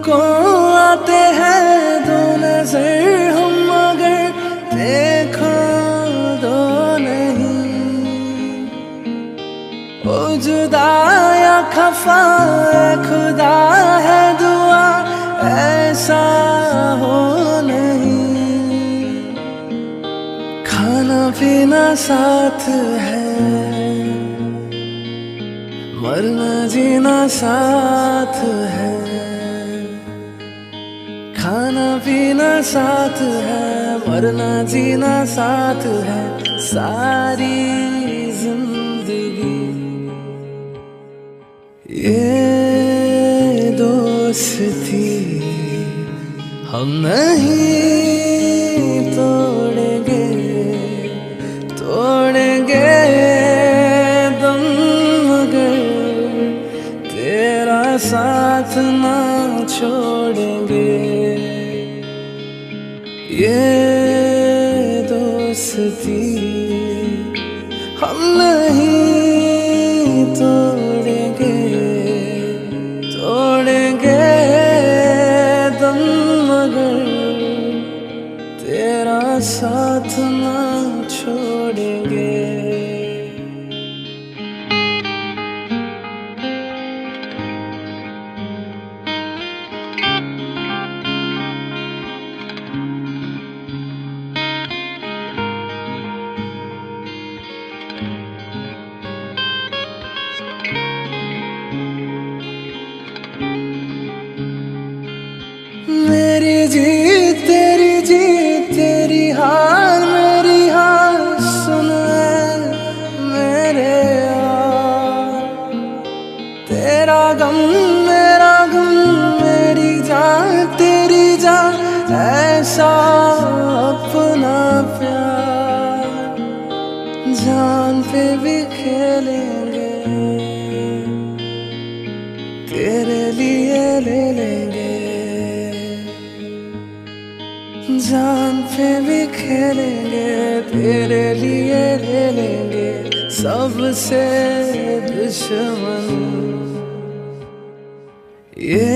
को आते हैं दो नजर हम मगर देखो दो नहीं। ओ जुदा या खफा खुदा है दुआ ऐसा हो नहीं। खाना पीना साथ है मरना जीना साथ है। खाना पीना साथ है मरना जीना साथ है। सारी जिंदगी ये दोस्ती हम नहीं तोड़ेंगे तोड़ेंगे दम मगर तेरा साथ ना छोड़ेंगे। ये दोस्ती हम नहीं तोड़ेंगे तोड़ेंगे दम मगर तेरा साथ ना छोड़ेंगे। मेरी जीत तेरी हार मेरी हार सुन मेरे यार। तेरा गम मेरा गम मेरी जान तेरी जान ऐसा अपना प्यार। जान पे भी खेलेंगे तेरे लिए ले लेंगे। जान पे भी खेलेंगे तेरे लिए ले लेंगे। सबसे दुश्मन ये